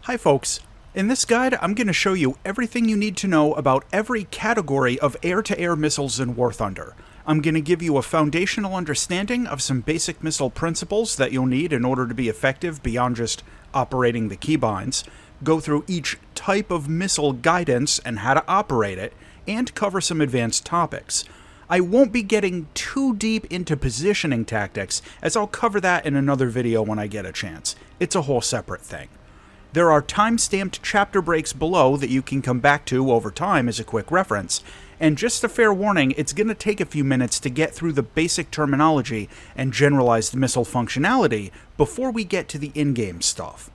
Hi folks, in this guide I'm going to show you everything you need to know about every category of air-to-air missiles in War Thunder. I'm going to give you a foundational understanding of some basic missile principles that you'll need in order to be effective beyond just operating the keybinds, go through each type of missile guidance and how to operate it, and cover some advanced topics. I won't be getting too deep into positioning tactics, as I'll cover that in another video when I get a chance. It's a whole separate thing. There are time-stamped chapter breaks below that you can come back to over time as a quick reference, and just a fair warning, it's going to take a few minutes to get through the basic terminology and generalized missile functionality before we get to the in-game stuff.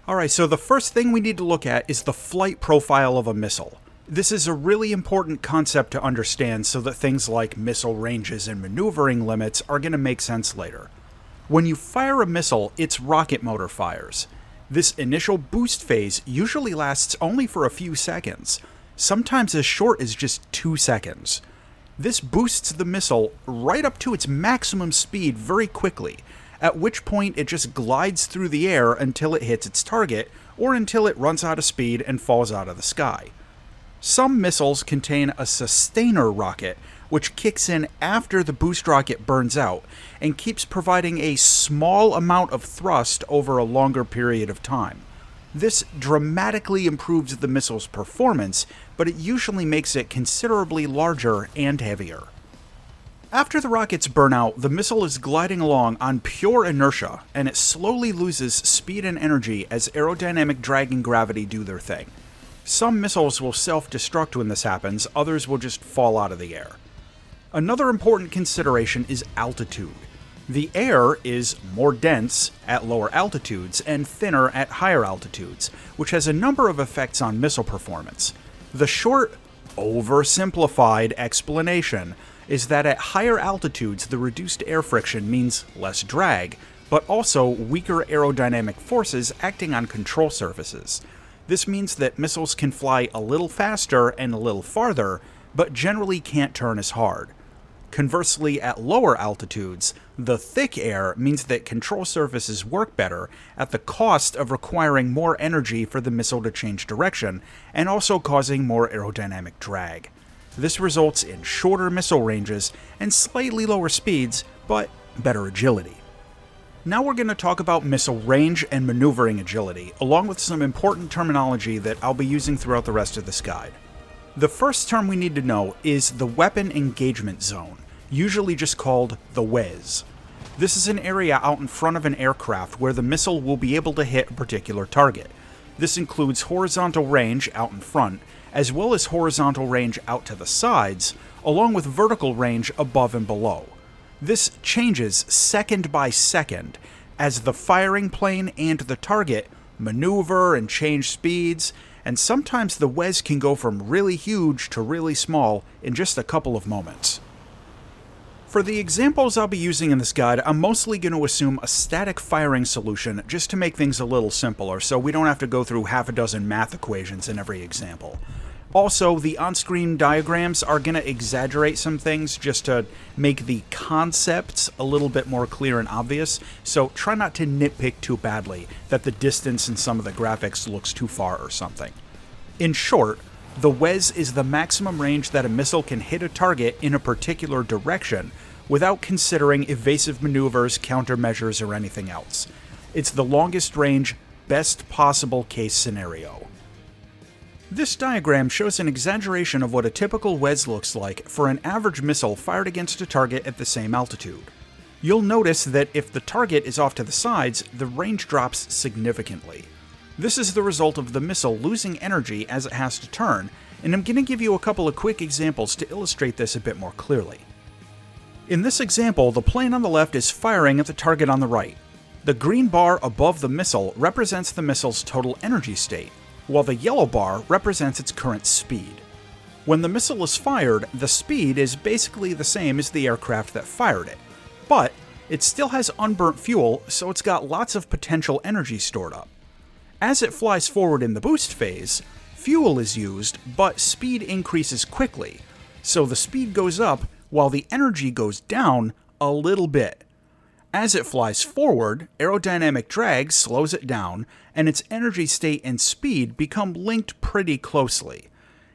Alright, so the first thing we need to look at is the flight profile of a missile. This is a really important concept to understand so that things like missile ranges and maneuvering limits are going to make sense later. When you fire a missile, its rocket motor fires. This initial boost phase usually lasts only for a few seconds, sometimes as short as just 2 seconds. This boosts the missile right up to its maximum speed very quickly, at which point it just glides through the air until it hits its target, or until it runs out of speed and falls out of the sky. Some missiles contain a sustainer rocket, which kicks in after the boost rocket burns out, and keeps providing a small amount of thrust over a longer period of time. This dramatically improves the missile's performance, but it usually makes it considerably larger and heavier. After the rockets burn out, the missile is gliding along on pure inertia, and it slowly loses speed and energy as aerodynamic drag and gravity do their thing. Some missiles will self-destruct when this happens, others will just fall out of the air. Another important consideration is altitude. The air is more dense at lower altitudes and thinner at higher altitudes, which has a number of effects on missile performance. The short, oversimplified explanation is that at higher altitudes the reduced air friction means less drag, but also weaker aerodynamic forces acting on control surfaces. This means that missiles can fly a little faster and a little farther, but generally can't turn as hard. Conversely, at lower altitudes, the thick air means that control surfaces work better at the cost of requiring more energy for the missile to change direction, and also causing more aerodynamic drag. This results in shorter missile ranges and slightly lower speeds, but better agility. Now we're going to talk about missile range and maneuvering agility, along with some important terminology that I'll be using throughout the rest of this guide. The first term we need to know is the weapon engagement zone, usually just called the WEZ. This is an area out in front of an aircraft where the missile will be able to hit a particular target. This includes horizontal range out in front, as well as horizontal range out to the sides, along with vertical range above and below. This changes second by second as the firing plane and the target maneuver and change speeds, and sometimes the WEZ can go from really huge to really small in just a couple of moments. For the examples I'll be using in this guide, I'm mostly going to assume a static firing solution just to make things a little simpler, so we don't have to go through half a dozen math equations in every example. Also, the on-screen diagrams are going to exaggerate some things just to make the concepts a little bit more clear and obvious, so try not to nitpick too badly that the distance in some of the graphics looks too far or something. In short, the WEZ is the maximum range that a missile can hit a target in a particular direction without considering evasive maneuvers, countermeasures, or anything else. It's the longest range, best possible case scenario. This diagram shows an exaggeration of what a typical WEZ looks like for an average missile fired against a target at the same altitude. You'll notice that if the target is off to the sides, the range drops significantly. This is the result of the missile losing energy as it has to turn, and I'm going to give you a couple of quick examples to illustrate this a bit more clearly. In this example, the plane on the left is firing at the target on the right. The green bar above the missile represents the missile's total energy state, while the yellow bar represents its current speed. When the missile is fired, the speed is basically the same as the aircraft that fired it, but it still has unburnt fuel, so it's got lots of potential energy stored up. As it flies forward in the boost phase, fuel is used, but speed increases quickly, so the speed goes up while the energy goes down a little bit. As it flies forward, aerodynamic drag slows it down, and its energy state and speed become linked pretty closely.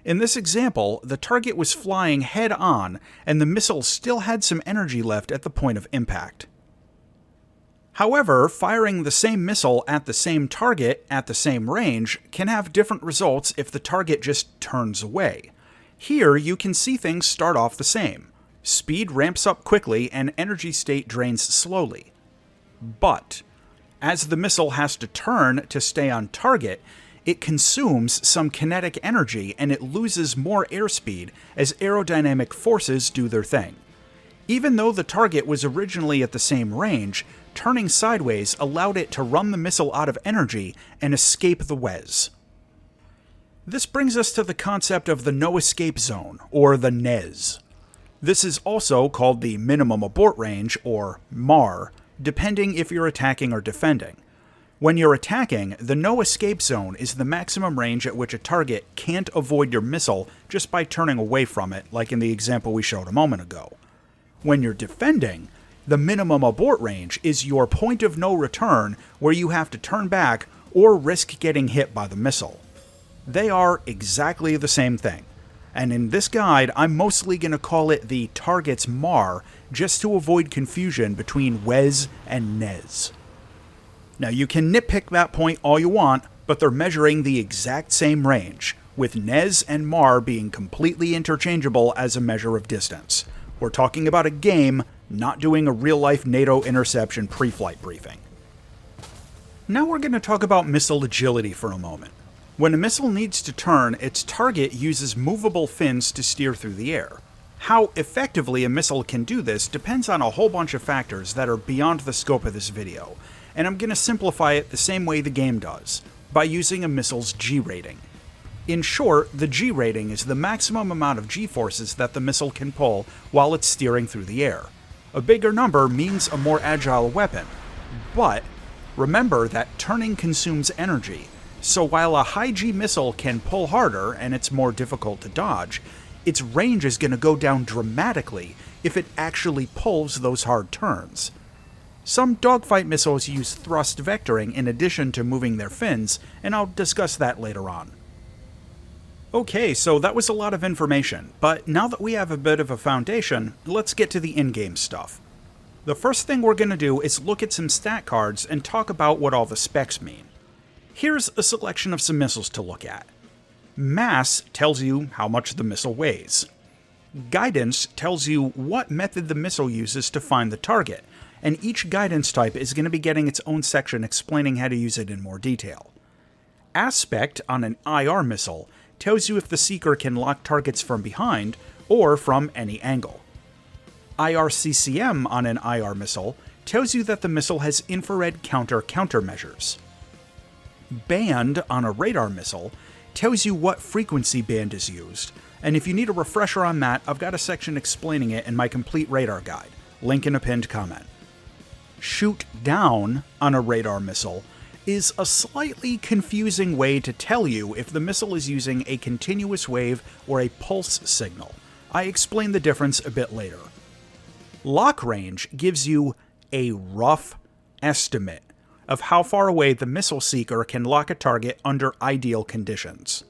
In this example, the target was flying head-on, and the missile still had some energy left at the point of impact. However, firing the same missile at the same target at the same range can have different results if the target just turns away. Here, you can see things start off the same. Speed ramps up quickly and energy state drains slowly. But, as the missile has to turn to stay on target, it consumes some kinetic energy and it loses more airspeed as aerodynamic forces do their thing. Even though the target was originally at the same range, turning sideways allowed it to run the missile out of energy and escape the WES. This brings us to the concept of the no escape zone, or the NES. This is also called the minimum abort range, or MAR, depending if you're attacking or defending. When you're attacking, the no escape zone is the maximum range at which a target can't avoid your missile just by turning away from it, like in the example we showed a moment ago. When you're defending, the minimum abort range is your point of no return where you have to turn back or risk getting hit by the missile. They are exactly the same thing. And in this guide, I'm mostly going to call it the target's MAR, just to avoid confusion between WES and NES. Now you can nitpick that point all you want, but they're measuring the exact same range, with NES and MAR being completely interchangeable as a measure of distance. We're talking about a game, not doing a real-life NATO interception pre-flight briefing. Now we're going to talk about missile agility for a moment. When a missile needs to turn, its target uses movable fins to steer through the air. How effectively a missile can do this depends on a whole bunch of factors that are beyond the scope of this video, and I'm going to simplify it the same way the game does, by using a missile's G rating. In short, the G rating is the maximum amount of G-forces that the missile can pull while it's steering through the air. A bigger number means a more agile weapon, but remember that turning consumes energy. So while a high G missile can pull harder and it's more difficult to dodge, its range is going to go down dramatically if it actually pulls those hard turns. Some dogfight missiles use thrust vectoring in addition to moving their fins, and I'll discuss that later on. Okay, so that was a lot of information, but now that we have a bit of a foundation, let's get to the in-game stuff. The first thing we're going to do is look at some stat cards and talk about what all the specs mean. Here's a selection of some missiles to look at. Mass tells you how much the missile weighs. Guidance tells you what method the missile uses to find the target, and each guidance type is going to be getting its own section explaining how to use it in more detail. Aspect on an IR missile tells you if the seeker can lock targets from behind or from any angle. IRCCM on an IR missile tells you that the missile has infrared countermeasures. Band on a radar missile tells you what frequency band is used, and if you need a refresher on that, I've got a section explaining it in my complete radar guide, link in a pinned comment. Shoot down on a radar missile is a slightly confusing way to tell you if the missile is using a continuous wave or a pulse signal. I explain the difference a bit later. Lock range gives you a rough estimate of how far away the missile seeker can lock a target under ideal conditions.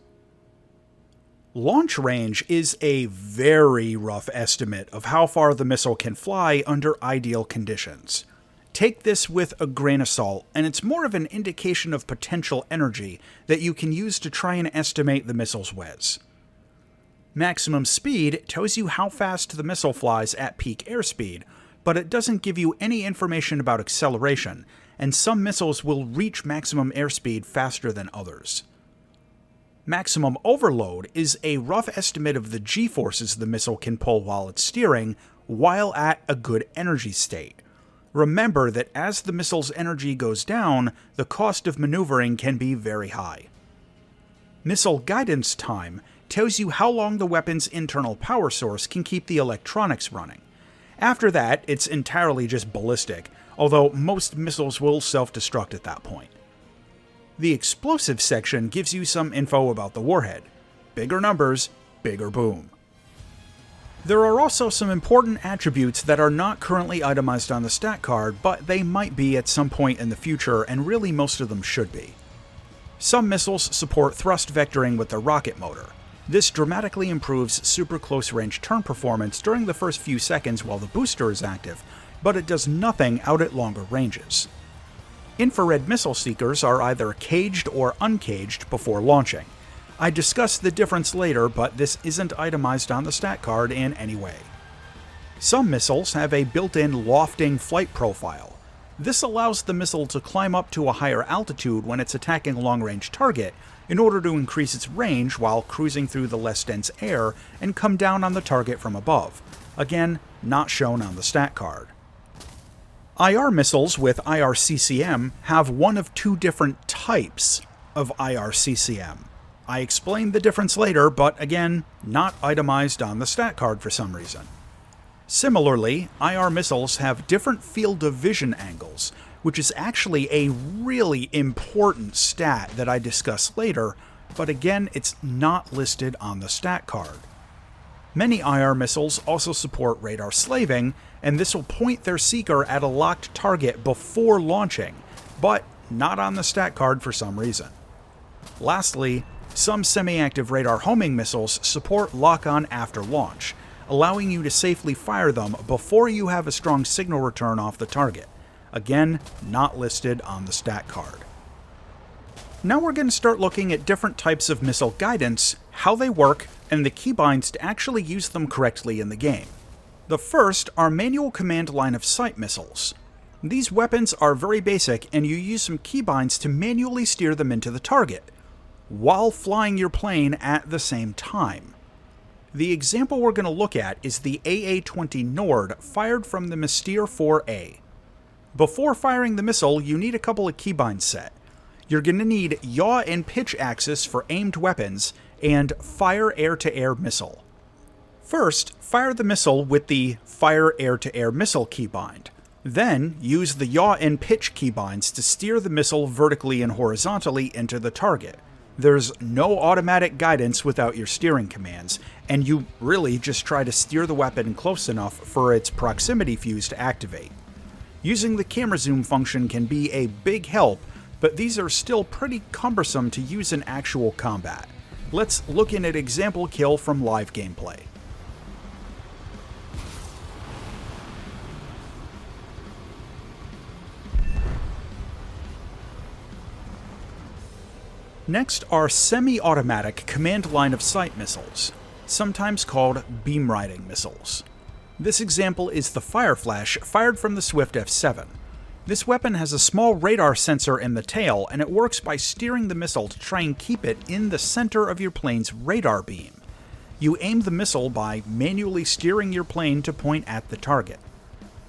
Launch range is a very rough estimate of how far the missile can fly under ideal conditions. Take this with a grain of salt, and it's more of an indication of potential energy that you can use to try and estimate the missile's WES. Maximum speed tells you how fast the missile flies at peak airspeed, but it doesn't give you any information about acceleration, and some missiles will reach maximum airspeed faster than others. Maximum overload is a rough estimate of the G-forces the missile can pull while it's steering, while at a good energy state. Remember that as the missile's energy goes down, the cost of maneuvering can be very high. Missile guidance time tells you how long the weapon's internal power source can keep the electronics running. After that, it's entirely just ballistic, although most missiles will self-destruct at that point. The explosive section gives you some info about the warhead. Bigger numbers, bigger boom. There are also some important attributes that are not currently itemized on the stat card, but they might be at some point in the future, and really most of them should be. Some missiles support thrust vectoring with the rocket motor. This dramatically improves super close range turn performance during the first few seconds while the booster is active, but it does nothing out at longer ranges. Infrared missile seekers are either caged or uncaged before launching. I discuss the difference later, but this isn't itemized on the stat card in any way. Some missiles have a built-in lofting flight profile. This allows the missile to climb up to a higher altitude when it's attacking a long-range target in order to increase its range while cruising through the less dense air and come down on the target from above. Again, not shown on the stat card. IR missiles with IRCCM have one of two different types of IRCCM. I explain the difference later, but again, not itemized on the stat card for some reason. Similarly, IR missiles have different field of vision angles, which is actually a really important stat that I discuss later, but again, it's not listed on the stat card. Many IR missiles also support radar slaving, and this will point their seeker at a locked target before launching, but not on the stat card for some reason. Lastly, some semi-active radar homing missiles support lock-on after launch, allowing you to safely fire them before you have a strong signal return off the target. Again, not listed on the stat card. Now we're going to start looking at different types of missile guidance, how they work, and the keybinds to actually use them correctly in the game. The first are manual command line of sight missiles. These weapons are very basic, and you use some keybinds to manually steer them into the target, while flying your plane at the same time. The example we're going to look at is the AA-20 Nord fired from the Missile 4A. Before firing the missile, you need a couple of keybinds set. You're going to need yaw and pitch axis for aimed weapons, and fire air-to-air missile. First, fire the missile with the fire air-to-air missile keybind. Then, use the yaw and pitch keybinds to steer the missile vertically and horizontally into the target. There's no automatic guidance without your steering commands, and you really just try to steer the weapon close enough for its proximity fuse to activate. Using the camera zoom function can be a big help, but these are still pretty cumbersome to use in actual combat. Let's look at an example kill from live gameplay. Next are semi-automatic command line of sight missiles, sometimes called beam riding missiles. This example is the Fireflash fired from the Swift F7. This weapon has a small radar sensor in the tail, and it works by steering the missile to try and keep it in the center of your plane's radar beam. You aim the missile by manually steering your plane to point at the target.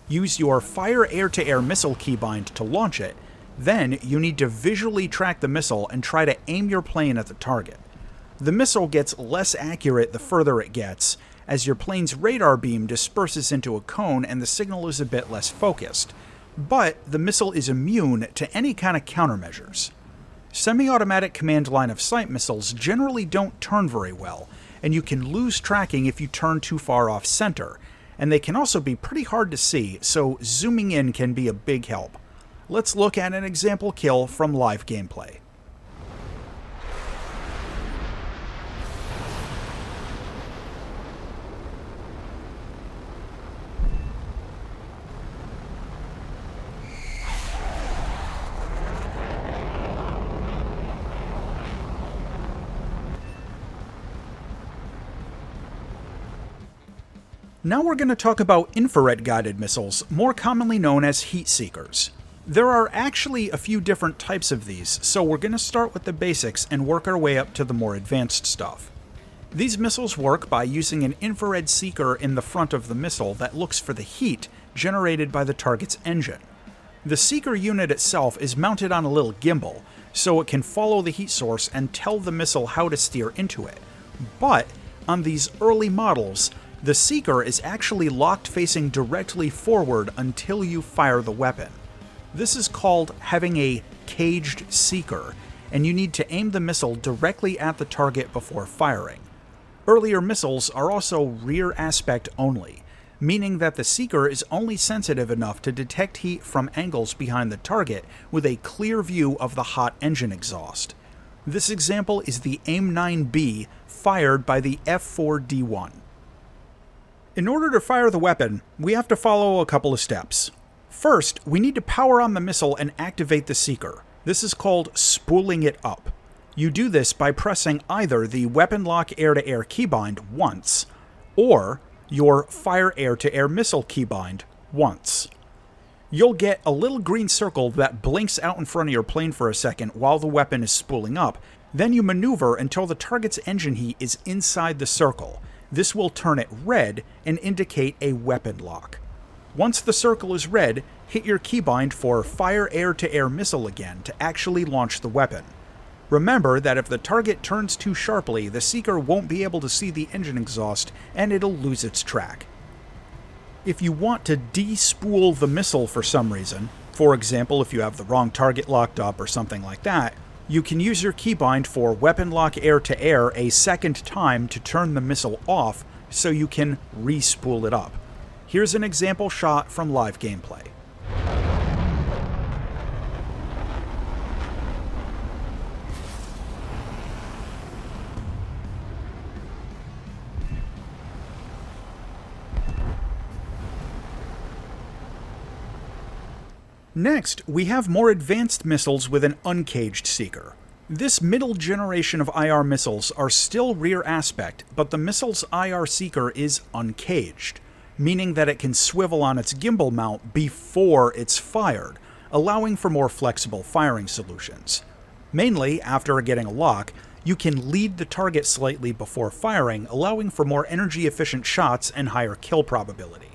Use your fire air-to-air missile keybind to launch it. Then, you need to visually track the missile and try to aim your plane at the target. The missile gets less accurate the further it gets, as your plane's radar beam disperses into a cone and the signal is a bit less focused. But the missile is immune to any kind of countermeasures. Semi-automatic command line of sight missiles generally don't turn very well, and you can lose tracking if you turn too far off center, and they can also be pretty hard to see, so zooming in can be a big help. Let's look at an example kill from live gameplay. Now we're going to talk about infrared-guided missiles, more commonly known as heat seekers. There are actually a few different types of these, so we're going to start with the basics and work our way up to the more advanced stuff. These missiles work by using an infrared seeker in the front of the missile that looks for the heat generated by the target's engine. The seeker unit itself is mounted on a little gimbal, so it can follow the heat source and tell the missile how to steer into it. But on these early models, the seeker is actually locked facing directly forward until you fire the weapon. This is called having a caged seeker, and you need to aim the missile directly at the target before firing. Earlier missiles are also rear aspect only, meaning that the Seeker is only sensitive enough to detect heat from angles behind the target with a clear view of the hot engine exhaust. This example is the AIM-9B fired by the F4D1. In order to fire the weapon, we have to follow a couple of steps. First, we need to power on the missile and activate the Seeker. This is called spooling it up. You do this by pressing either the Weapon Lock Air-to-Air keybind once, or your Fire Air-to-Air Missile keybind once. You'll get a little green circle that blinks out in front of your plane for a second while the weapon is spooling up. Then you maneuver until the target's engine heat is inside the circle. This will turn it red and indicate a weapon lock. Once the circle is red, hit your keybind for Fire Air-to-Air Missile again to actually launch the weapon. Remember that if the target turns too sharply, the Seeker won't be able to see the engine exhaust and it'll lose its track. If you want to de-spool the missile for some reason, for example if you have the wrong target locked up or something like that, you can use your keybind for Weapon Lock Air-to-Air a second time to turn the missile off so you can re-spool it up. Here's an example shot from live gameplay. Next, we have more advanced missiles with an uncaged Seeker. This middle generation of IR missiles are still rear aspect, but the missile's IR Seeker is uncaged, meaning that it can swivel on its gimbal mount before it's fired, allowing for more flexible firing solutions. Mainly, after getting a lock, you can lead the target slightly before firing, allowing for more energy-efficient shots and higher kill probability.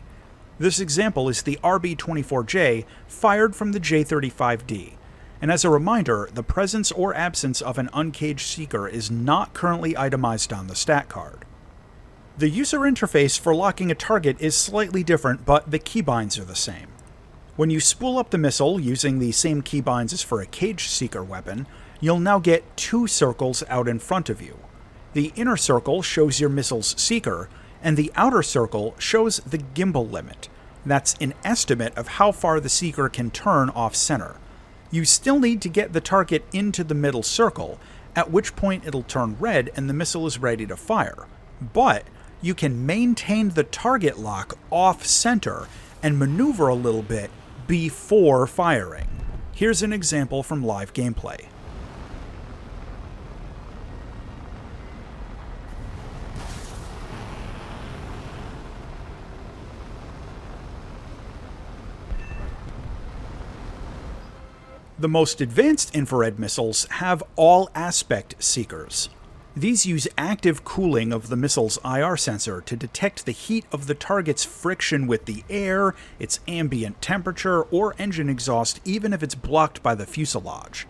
This example is the RB-24J fired from the J-35D. And as a reminder, the presence or absence of an uncaged Seeker is not currently itemized on the stat card. The user interface for locking a target is slightly different, but the keybinds are the same. When you spool up the missile using the same keybinds as for a caged Seeker weapon, you'll now get two circles out in front of you. The inner circle shows your missile's Seeker, and the outer circle shows the gimbal limit. That's an estimate of how far the Seeker can turn off-center. You still need to get the target into the middle circle, at which point it'll turn red and the missile is ready to fire. But you can maintain the target lock off-center and maneuver a little bit before firing. Here's an example from live gameplay. The most advanced infrared missiles have all-aspect Seekers. These use active cooling of the missile's IR sensor to detect the heat of the target's friction with the air, its ambient temperature, or engine exhaust even if it's blocked by the fuselage.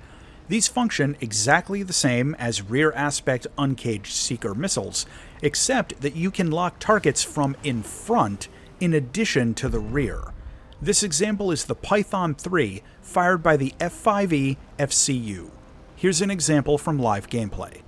These function exactly the same as rear-aspect uncaged Seeker missiles, except that you can lock targets from in front in addition to the rear. This example is the Python 3 fired by the F5E FCU. Here's an example from live gameplay.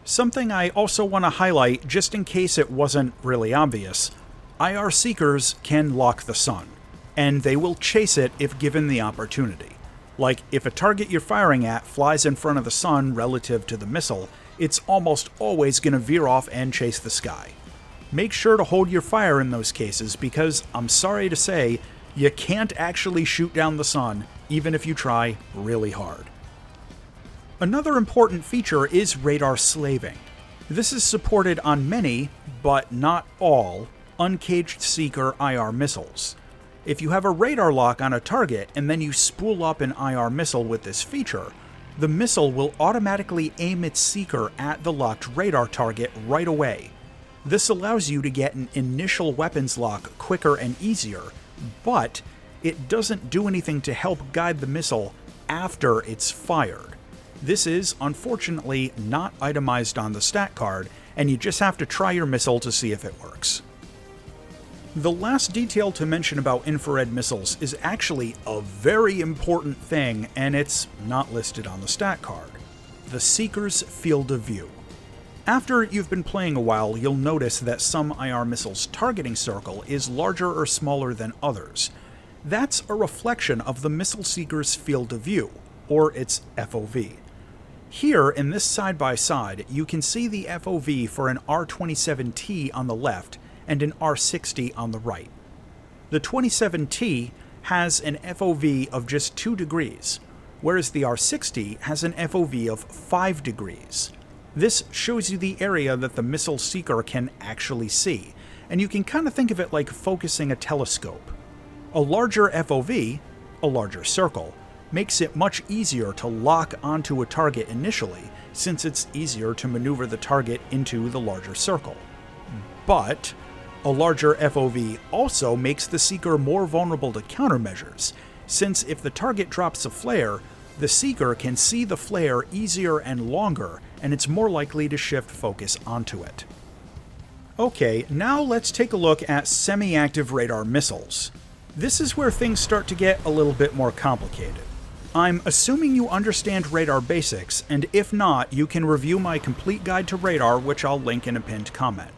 Something I also want to highlight, just in case it wasn't really obvious, IR Seekers can lock the sun, and they will chase it if given the opportunity. Like, if a target you're firing at flies in front of the sun relative to the missile, it's almost always going to veer off and chase the sky. Make sure to hold your fire in those cases because, I'm sorry to say, you can't actually shoot down the sun, even if you try really hard. Another important feature is radar slaving. This is supported on many, but not all, uncaged Seeker IR missiles. If you have a radar lock on a target and then you spool up an IR missile with this feature, the missile will automatically aim its Seeker at the locked radar target right away. This allows you to get an initial weapons lock quicker and easier, but it doesn't do anything to help guide the missile after it's fired. This is, unfortunately, not itemized on the stat card, and you just have to try your missile to see if it works. The last detail to mention about infrared missiles is actually a very important thing, and it's not listed on the stat card: the Seeker's field of view. After you've been playing a while, you'll notice that some IR missiles' targeting circle is larger or smaller than others. That's a reflection of the Missile Seeker's field of view, or its FOV. Here, in this side-by-side, you can see the FOV for an R27T on the left and an R60 on the right. The 27T has an FOV of just 2 degrees, whereas the R60 has an FOV of 5 degrees. This shows you the area that the Missile Seeker can actually see, and you can kind of think of it like focusing a telescope. A larger FOV, a larger circle, makes it much easier to lock onto a target initially, since it's easier to maneuver the target into the larger circle. But a larger FOV also makes the Seeker more vulnerable to countermeasures, since if the target drops a flare, the Seeker can see the flare easier and longer, and it's more likely to shift focus onto it. Okay, now let's take a look at semi-active radar missiles. This is where things start to get a little bit more complicated. I'm assuming you understand radar basics, and if not, you can review my complete guide to radar, which I'll link in a pinned comment.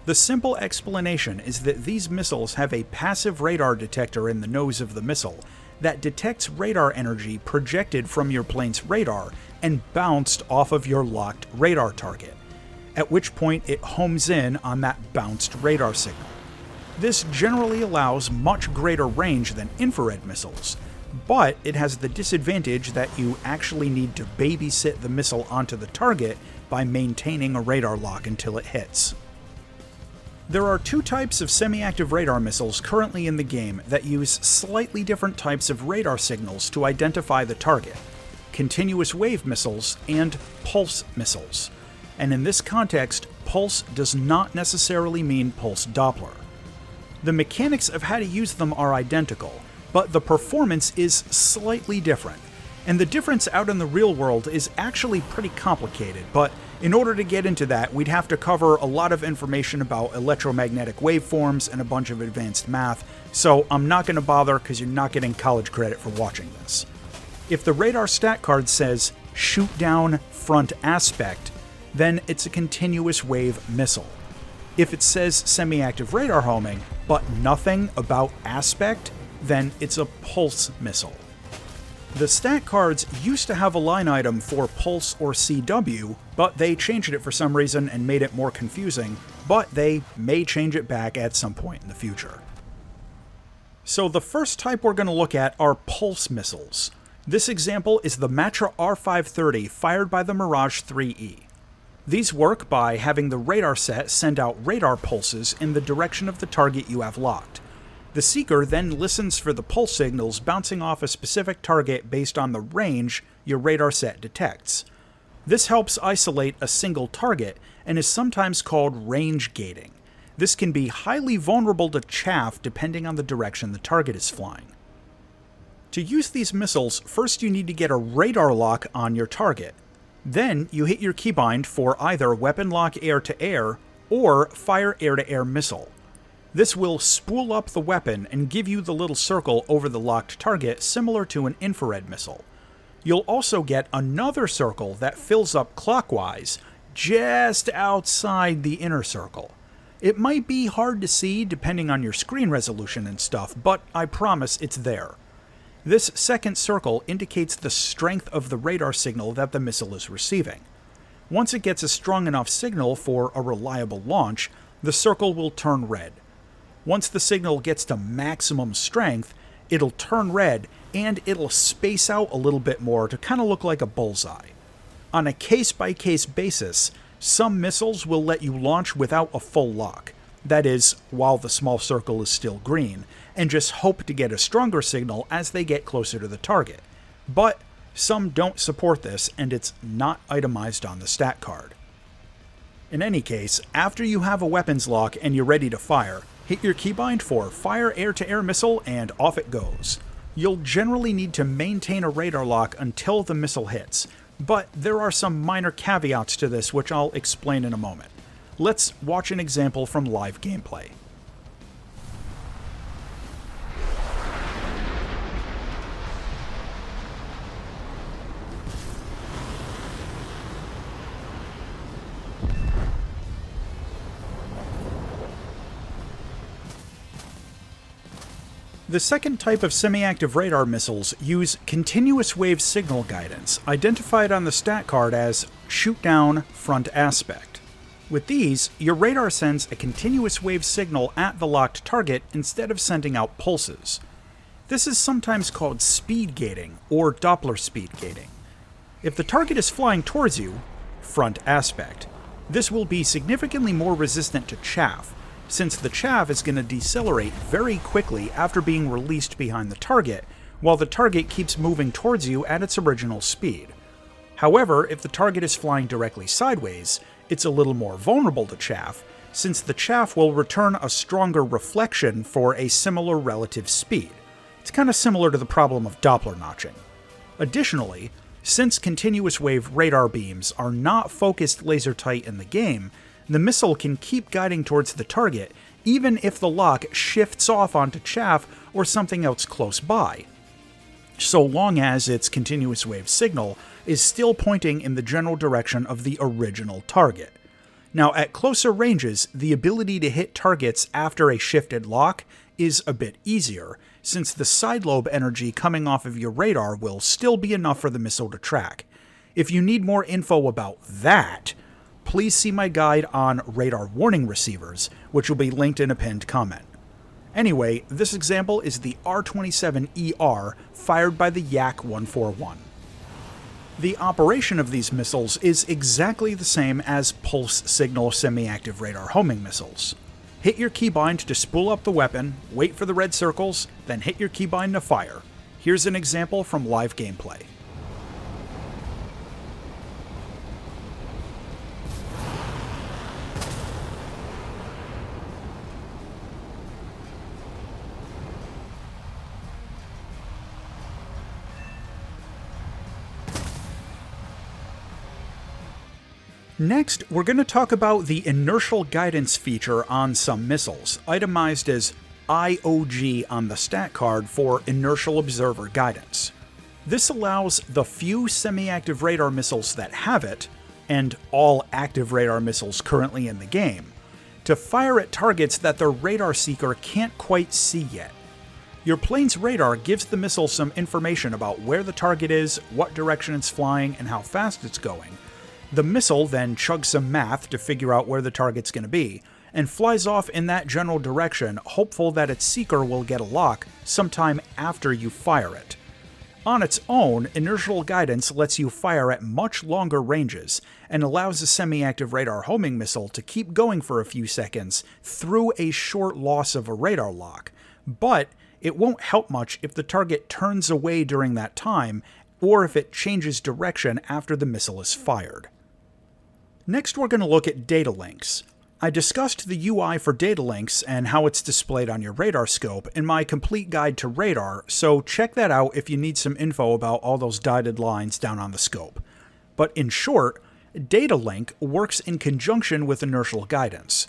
The simple explanation is that these missiles have a passive radar detector in the nose of the missile that detects radar energy projected from your plane's radar and bounced off of your locked radar target, at which point it homes in on that bounced radar signal. This generally allows much greater range than infrared missiles, but it has the disadvantage that you actually need to babysit the missile onto the target by maintaining a radar lock until it hits. There are 2 types of semi-active radar missiles currently in the game that use slightly different types of radar signals to identify the target: continuous wave missiles and pulse missiles. And in this context, pulse does not necessarily mean pulse Doppler. The mechanics of how to use them are identical, but the performance is slightly different. And the difference out in the real world is actually pretty complicated, but in order to get into that, we'd have to cover a lot of information about electromagnetic waveforms and a bunch of advanced math, so I'm not going to bother because you're not getting college credit for watching this. If the radar stat card says shoot down front aspect, then it's a continuous wave missile. If it says semi-active radar homing, but nothing about aspect, then it's a pulse missile. The stat cards used to have a line item for pulse or CW, but they changed it for some reason and made it more confusing, but they may change it back at some point in the future. So the first type we're going to look at are pulse missiles. This example is the Matra R530 fired by the Mirage 3E. These work by having the radar set send out radar pulses in the direction of the target you have locked. The Seeker then listens for the pulse signals bouncing off a specific target based on the range your radar set detects. This helps isolate a single target and is sometimes called range gating. This can be highly vulnerable to chaff depending on the direction the target is flying. To use these missiles, first you need to get a radar lock on your target. Then you hit your keybind for either weapon lock air-to-air or fire air-to-air missile. This will spool up the weapon and give you the little circle over the locked target similar to an infrared missile. You'll also get another circle that fills up clockwise just outside the inner circle. It might be hard to see depending on your screen resolution and stuff, but I promise it's there. This second circle indicates the strength of the radar signal that the missile is receiving. Once it gets a strong enough signal for a reliable launch, the circle will turn red. Once the signal gets to maximum strength, it'll turn red and it'll space out a little bit more to kind of look like a bullseye. On a case-by-case basis, some missiles will let you launch without a full lock, that is, while the small circle is still green, and just hope to get a stronger signal as they get closer to the target. But some don't support this, and it's not itemized on the stat card. In any case, after you have a weapons lock and you're ready to fire, hit your keybind for Fire Air-to-Air Missile and off it goes. You'll generally need to maintain a radar lock until the missile hits, but there are some minor caveats to this which I'll explain in a moment. Let's watch an example from live gameplay. The second type of semi-active radar missiles use continuous wave signal guidance, identified on the stat card as shoot down front aspect. With these, your radar sends a continuous wave signal at the locked target instead of sending out pulses. This is sometimes called speed gating or Doppler speed gating. If the target is flying towards you, front aspect, this will be significantly more resistant to chaff, since the chaff is going to decelerate very quickly after being released behind the target, while the target keeps moving towards you at its original speed. However, if the target is flying directly sideways, it's a little more vulnerable to chaff, since the chaff will return a stronger reflection for a similar relative speed. It's kind of similar to the problem of Doppler notching. Additionally, since continuous wave radar beams are not focused laser tight in the game, the missile can keep guiding towards the target even if the lock shifts off onto chaff or something else close by, so long as its continuous wave signal is still pointing in the general direction of the original target. Now, at closer ranges, the ability to hit targets after a shifted lock is a bit easier, since the side lobe energy coming off of your radar will still be enough for the missile to track. If you need more info about that, please see my guide on radar warning receivers, which will be linked in a pinned comment. Anyway, this example is the R-27ER fired by the Yak-141. The operation of these missiles is exactly the same as pulse signal semi-active radar homing missiles. Hit your keybind to spool up the weapon, wait for the red circles, then hit your keybind to fire. Here's an example from live gameplay. Next, we're going to talk about the inertial guidance feature on some missiles, itemized as IOG on the stat card for inertial observer guidance. This allows the few semi-active radar missiles that have it, and all active radar missiles currently in the game, to fire at targets that their radar seeker can't quite see yet. Your plane's radar gives the missile some information about where the target is, what direction it's flying, and how fast it's going. The missile then chugs some math to figure out where the target's going to be, and flies off in that general direction, hopeful that its seeker will get a lock sometime after you fire it. On its own, inertial guidance lets you fire at much longer ranges, and allows a semi-active radar homing missile to keep going for a few seconds through a short loss of a radar lock, but it won't help much if the target turns away during that time, or if it changes direction after the missile is fired. Next, we're going to look at Datalinks. I discussed the UI for Datalinks and how it's displayed on your radar scope in my complete guide to radar, so check that out if you need some info about all those dotted lines down on the scope. But in short, Datalink works in conjunction with inertial guidance.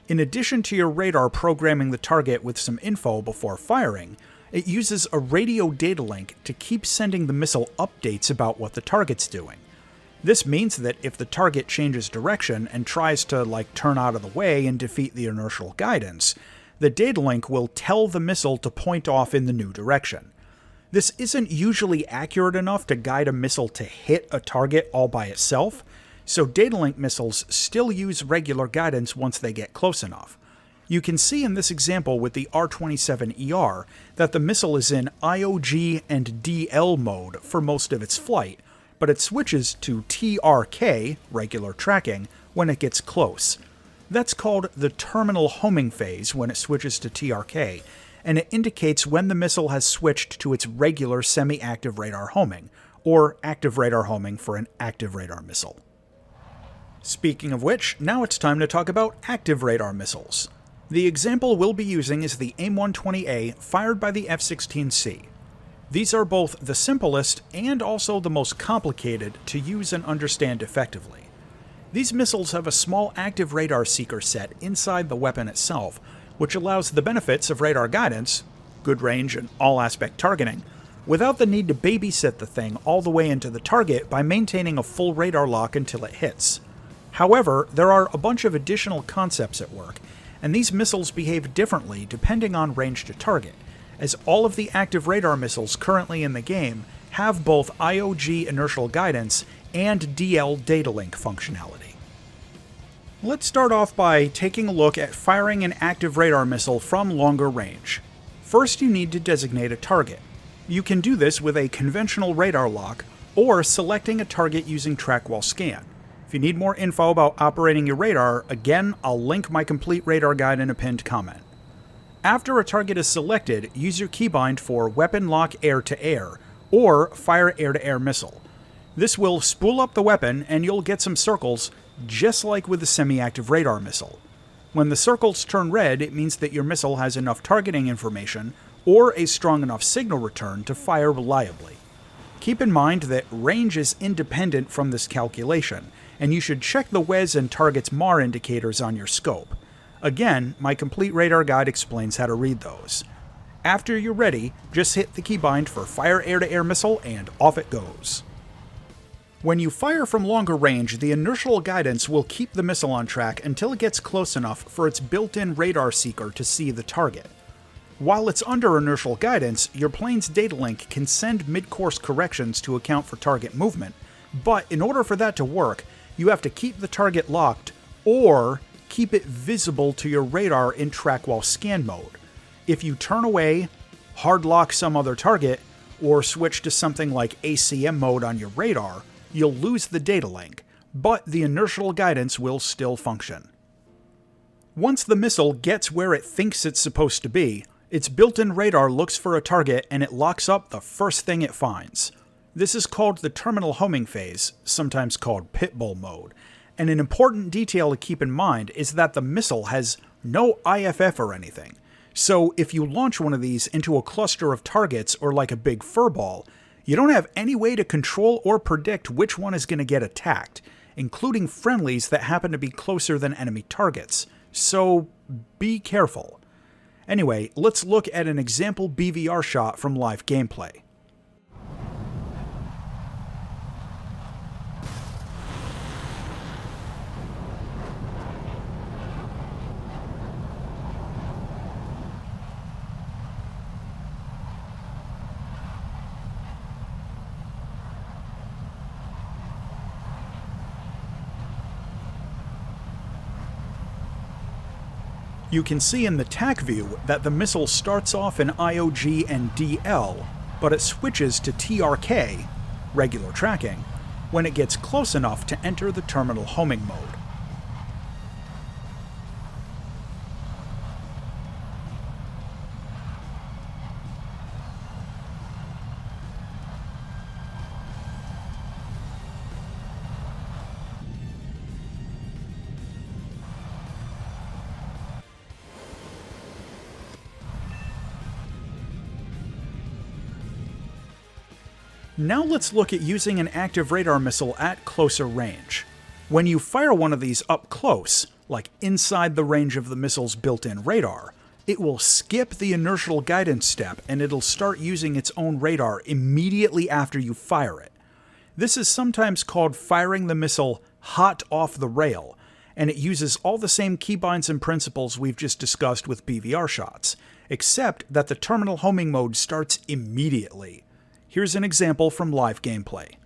In addition to your radar programming the target with some info before firing, it uses a radio data link to keep sending the missile updates about what the target's doing. This means that if the target changes direction and tries to turn out of the way and defeat the inertial guidance, the data link will tell the missile to point off in the new direction. This isn't usually accurate enough to guide a missile to hit a target all by itself, so Datalink missiles still use regular guidance once they get close enough. You can see in this example with the R-27ER that the missile is in IOG and DL mode for most of its flight, but it switches to TRK, regular tracking, when it gets close. That's called the terminal homing phase when it switches to TRK, and it indicates when the missile has switched to its regular semi-active radar homing, or active radar homing for an active radar missile. Speaking of which, now it's time to talk about active radar missiles. The example we'll be using is the AIM-120A fired by the F-16C. These are both the simplest and also the most complicated to use and understand effectively. These missiles have a small active radar seeker set inside the weapon itself, which allows the benefits of radar guidance, good range and all-aspect targeting, without the need to babysit the thing all the way into the target by maintaining a full radar lock until it hits. However, there are a bunch of additional concepts at work, and these missiles behave differently depending on range to target, as all of the active radar missiles currently in the game have both IOG inertial guidance and DL data link functionality. Let's start off by taking a look at firing an active radar missile from longer range. First, you need to designate a target. You can do this with a conventional radar lock or selecting a target using track while scan. If you need more info about operating your radar, again, I'll link my complete radar guide in a pinned comment. After a target is selected, use your keybind for Weapon Lock Air-to-Air or Fire Air-to-Air Missile. This will spool up the weapon and you'll get some circles just like with the semi-active radar missile. When the circles turn red, it means that your missile has enough targeting information or a strong enough signal return to fire reliably. Keep in mind that range is independent from this calculation, and you should check the WES and target's MAR indicators on your scope. Again, my complete radar guide explains how to read those. After you're ready, just hit the keybind for Fire Air-to-Air Missile and off it goes. When you fire from longer range, the inertial guidance will keep the missile on track until it gets close enough for its built-in radar seeker to see the target. While it's under inertial guidance, your plane's data link can send mid-course corrections to account for target movement, but in order for that to work, you have to keep the target locked or keep it visible to your radar in track while scan mode. If you turn away, hard lock some other target, or switch to something like ACM mode on your radar, you'll lose the data link, but the inertial guidance will still function. Once the missile gets where it thinks it's supposed to be, its built-in radar looks for a target and it locks up the first thing it finds. This is called the terminal homing phase, sometimes called pitbull mode, and an important detail to keep in mind is that the missile has no IFF or anything. So if you launch one of these into a cluster of targets or like a big furball, you don't have any way to control or predict which one is going to get attacked, including friendlies that happen to be closer than enemy targets, so be careful. Anyway, let's look at an example BVR shot from live gameplay. You can see in the TAC view that the missile starts off in IOG and DL, but it switches to TRK, regular tracking, when it gets close enough to enter the terminal homing mode. Now let's look at using an active radar missile at closer range. When you fire one of these up close, like inside the range of the missile's built-in radar, it will skip the inertial guidance step and it'll start using its own radar immediately after you fire it. This is sometimes called firing the missile hot off the rail, and it uses all the same keybinds and principles we've just discussed with BVR shots, except that the terminal homing mode starts immediately. Here's an example from live gameplay.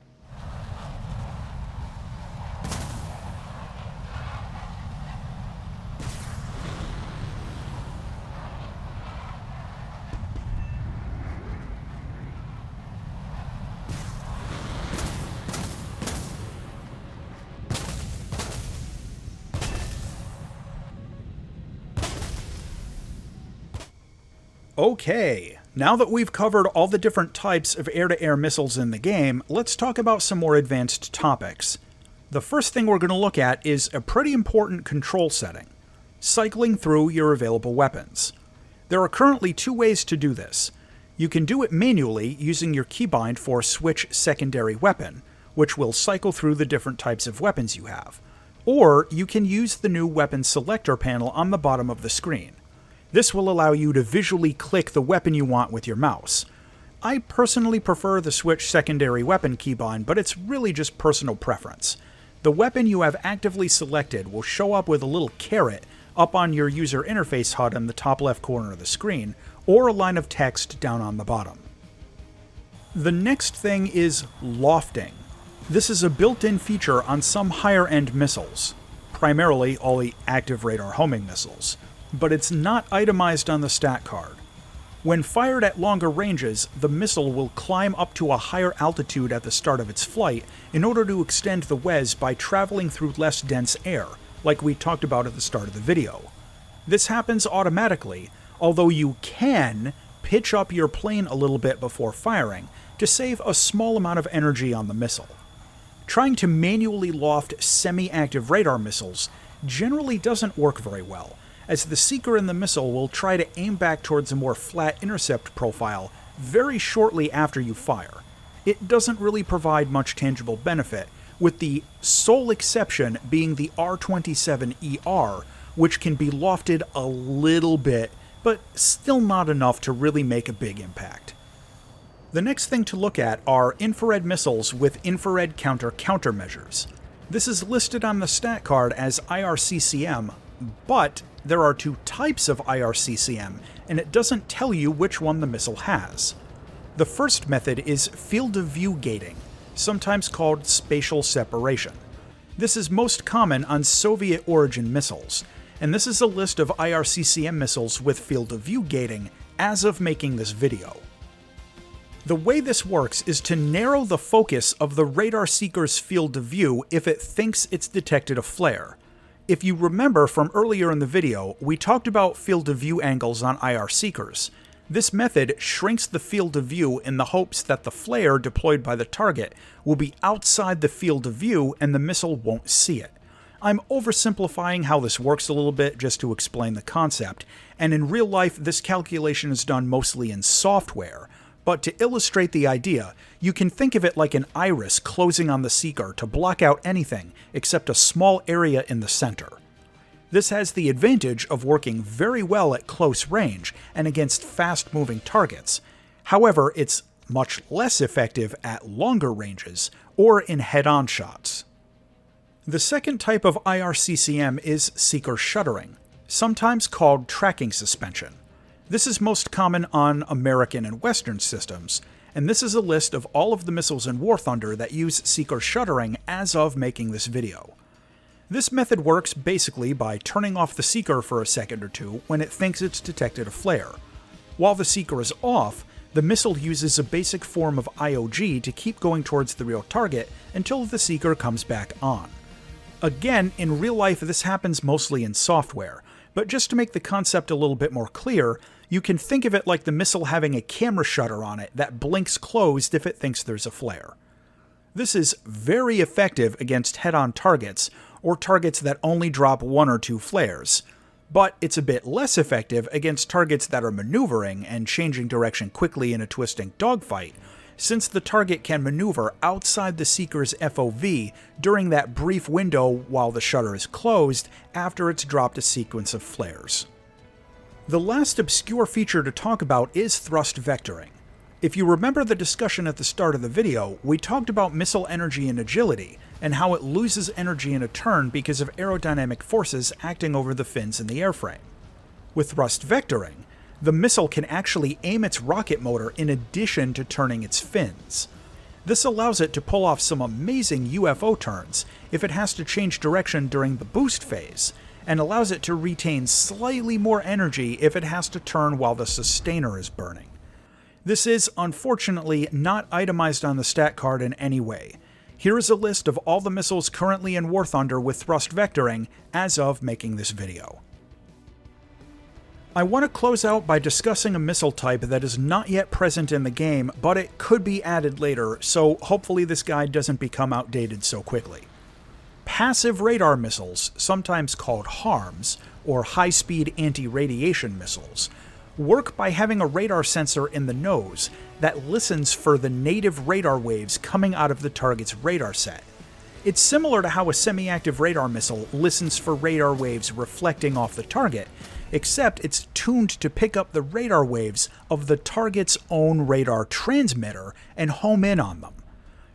Okay, now that we've covered all the different types of air-to-air missiles in the game, let's talk about some more advanced topics. The first thing we're going to look at is a pretty important control setting: cycling through your available weapons. There are currently two ways to do this. You can do it manually using your keybind for Switch Secondary Weapon, which will cycle through the different types of weapons you have. Or you can use the new Weapon Selector panel on the bottom of the screen. This will allow you to visually click the weapon you want with your mouse. I personally prefer the Switch Secondary Weapon keybind, but it's really just personal preference. The weapon you have actively selected will show up with a little caret up on your user interface HUD in the top left corner of the screen, or a line of text down on the bottom. The next thing is lofting. This is a built-in feature on some higher-end missiles, primarily all the active radar homing missiles, but it's not itemized on the stat card. When fired at longer ranges, the missile will climb up to a higher altitude at the start of its flight in order to extend the WES by traveling through less dense air, like we talked about at the start of the video. This happens automatically, although you can pitch up your plane a little bit before firing to save a small amount of energy on the missile. Trying to manually loft semi-active radar missiles generally doesn't work very well, as the seeker in the missile will try to aim back towards a more flat intercept profile very shortly after you fire. It doesn't really provide much tangible benefit, with the sole exception being the R-27ER, which can be lofted a little bit, but still not enough to really make a big impact. The next thing to look at are infrared missiles with infrared countermeasures. This is listed on the stat card as IRCCM, but there are two types of IRCCM, and it doesn't tell you which one the missile has. The first method is field of view gating, sometimes called spatial separation. This is most common on Soviet origin missiles, and this is a list of IRCCM missiles with field of view gating as of making this video. The way this works is to narrow the focus of the radar seeker's field of view if it thinks it's detected a flare. If you remember from earlier in the video, we talked about field of view angles on IR seekers. This method shrinks the field of view in the hopes that the flare deployed by the target will be outside the field of view and the missile won't see it. I'm oversimplifying how this works a little bit just to explain the concept, and in real life this calculation is done mostly in software. But to illustrate the idea, you can think of it like an iris closing on the seeker to block out anything except a small area in the center. This has the advantage of working very well at close range and against fast-moving targets. However, it's much less effective at longer ranges or in head-on shots. The second type of IRCCM is seeker shuttering, sometimes called tracking suspension. This is most common on American and Western systems, and this is a list of all of the missiles in War Thunder that use seeker shuttering as of making this video. This method works basically by turning off the seeker for a second or two when it thinks it's detected a flare. While the seeker is off, the missile uses a basic form of IOG to keep going towards the real target until the seeker comes back on. Again, in real life this happens mostly in software, but just to make the concept a little bit more clear, you can think of it like the missile having a camera shutter on it that blinks closed if it thinks there's a flare. This is very effective against head-on targets, or targets that only drop one or two flares, but it's a bit less effective against targets that are maneuvering and changing direction quickly in a twisting dogfight, since the target can maneuver outside the seeker's FOV during that brief window while the shutter is closed after it's dropped a sequence of flares. The last obscure feature to talk about is thrust vectoring. If you remember the discussion at the start of the video, we talked about missile energy and agility, and how it loses energy in a turn because of aerodynamic forces acting over the fins in the airframe. With thrust vectoring, the missile can actually aim its rocket motor in addition to turning its fins. This allows it to pull off some amazing UFO turns if it has to change direction during the boost phase, and allows it to retain slightly more energy if it has to turn while the sustainer is burning. This is, unfortunately, not itemized on the stat card in any way. Here is a list of all the missiles currently in War Thunder with thrust vectoring as of making this video. I want to close out by discussing a missile type that is not yet present in the game, but it could be added later, so hopefully this guide doesn't become outdated so quickly. Passive radar missiles, sometimes called HARMs, or high-speed anti-radiation missiles, work by having a radar sensor in the nose that listens for the native radar waves coming out of the target's radar set. It's similar to how a semi-active radar missile listens for radar waves reflecting off the target, except it's tuned to pick up the radar waves of the target's own radar transmitter and home in on them.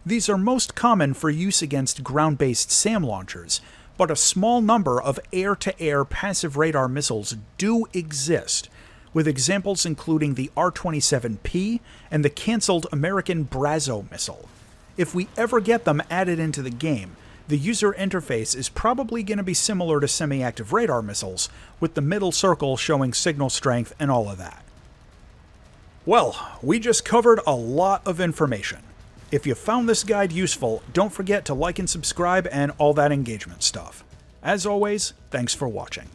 These are most common for use against ground-based SAM launchers, but a small number of air-to-air passive radar missiles do exist, with examples including the R-27P and the cancelled American Brazo missile. If we ever get them added into the game, the user interface is probably going to be similar to semi-active radar missiles, with the middle circle showing signal strength and all of that. Well, we just covered a lot of information. If you found this guide useful, don't forget to like and subscribe and all that engagement stuff. As always, thanks for watching.